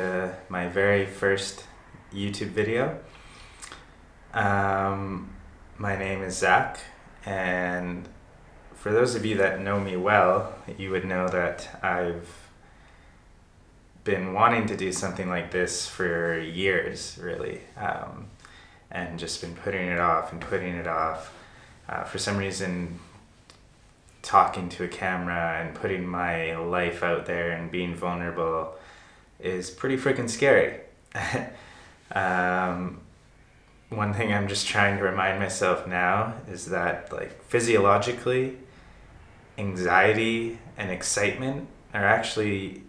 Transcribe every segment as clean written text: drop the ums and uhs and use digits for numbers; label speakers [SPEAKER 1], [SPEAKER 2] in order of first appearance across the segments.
[SPEAKER 1] to my very first YouTube video. My name is Zach, and for those of you that know me well, you would know that I've been wanting to do something like this for years, really, and just been putting it off and putting it off. For some reason, talking to a camera and putting my life out there and being vulnerable is pretty freaking scary. One thing I'm just trying to remind myself now is that, like, physiologically, anxiety and excitement are actually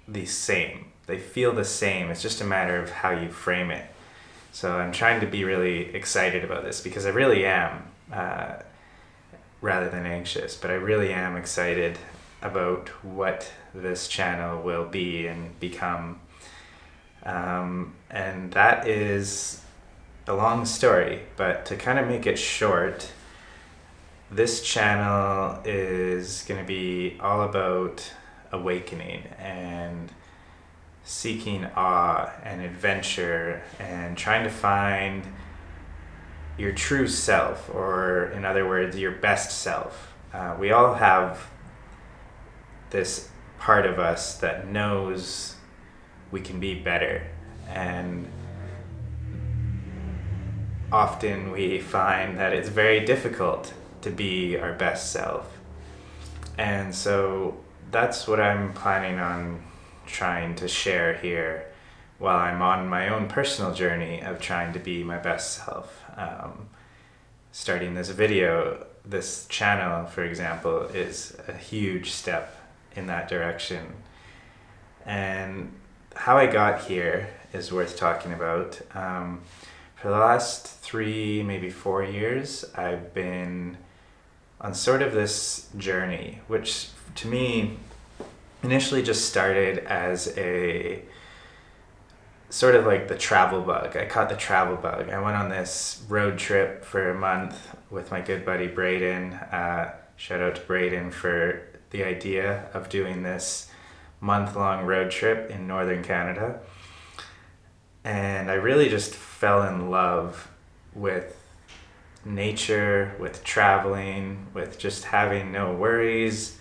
[SPEAKER 1] the same. They feel the same. It's just a matter of how you frame it. So I'm trying to be really excited about this because I really am, rather than anxious, but I really am excited about what this channel will be and become. And that is a long story, but to kind of make it short, this channel is going to be all about awakening and seeking awe and adventure and trying to find your true self, or in other words, your best self. We all have this part of us that knows we can be better, and often we find that it's very difficult to be our best self. And so that's what I'm planning on trying to share here while I'm on my own personal journey of trying to be my best self. Starting this video, this channel, for example, is a huge step in that direction. And how I got here is worth talking about. For the last 3, maybe 4 years, I've been on sort of this journey, which to me initially just started as a sort of like the travel bug. I caught the travel bug. I went on this road trip for a month with my good buddy Braden. Shout out to Braden for the idea of doing this month-long road trip in northern Canada. And I really just fell in love with nature, with traveling, with just having no worries.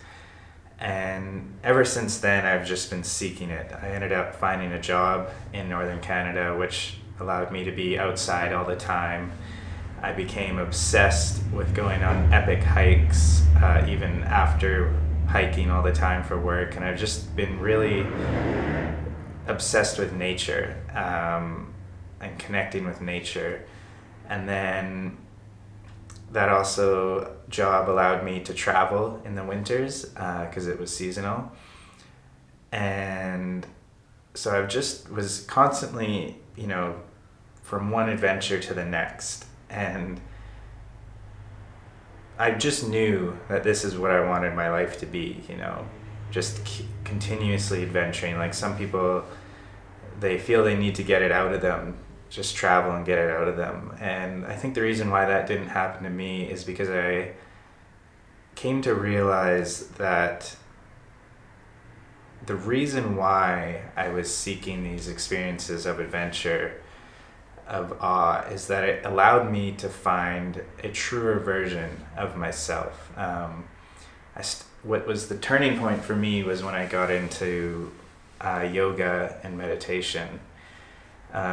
[SPEAKER 1] And ever since then, I've just been seeking it. I ended up finding a job in northern Canada, which allowed me to be outside all the time. I became obsessed with going on epic hikes, even after hiking all the time for work. And I've just been really obsessed with nature, and connecting with nature. And then that also job allowed me to travel in the winters because it was seasonal. And so I just was constantly, from one adventure to the next. And I just knew that this is what I wanted my life to be, just continuously adventuring. Like some people, they feel they need to get it out of them, just travel and get it out of them. And I think the reason why that didn't happen to me is because I came to realize that the reason why I was seeking these experiences of adventure, of awe, is that it allowed me to find a truer version of myself. What was the turning point for me was when I got into yoga and meditation.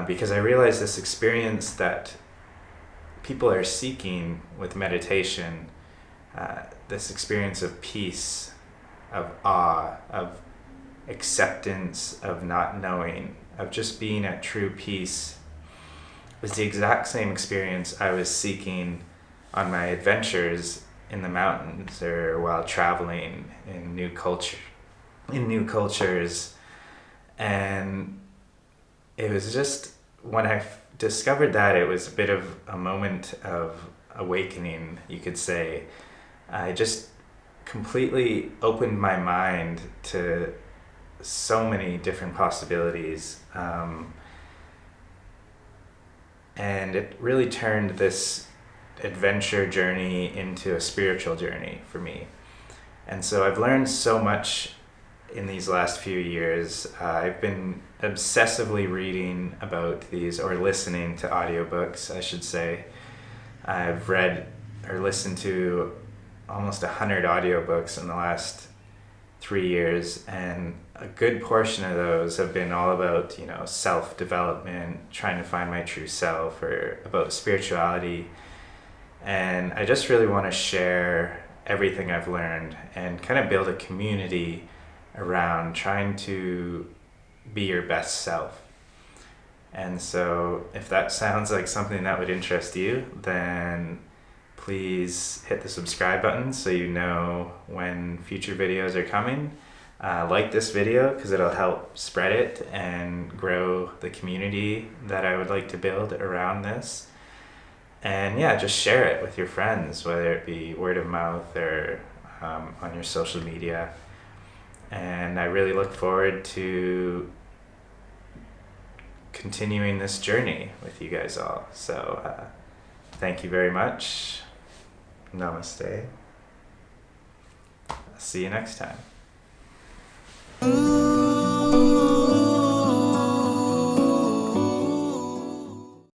[SPEAKER 1] Because I realized this experience that people are seeking with meditation, this experience of peace, of awe, of acceptance, of not knowing, of just being at true peace, was the exact same experience I was seeking on my adventures in the mountains or while traveling in new cultures. And it was just, when I discovered that, it was a bit of a moment of awakening, you could say. I just completely opened my mind to so many different possibilities. And it really turned this adventure journey into a spiritual journey for me. And so I've learned so much in these last few years, I've been obsessively reading about these, or listening to audiobooks, I should say. I've read or listened to almost 100 audiobooks in the last 3 years, and a good portion of those have been all about, self-development, trying to find my true self, or about spirituality. And I just really want to share everything I've learned and kind of build a community around trying to be your best self. And so if that sounds like something that would interest you, then please hit the subscribe button so you know when future videos are coming. Like this video because it'll help spread it and grow the community that I would like to build around this. And yeah, just share it with your friends, whether it be word of mouth or on your social media. And I really look forward to continuing this journey with you guys all. So thank you very much. Namaste. See you next time.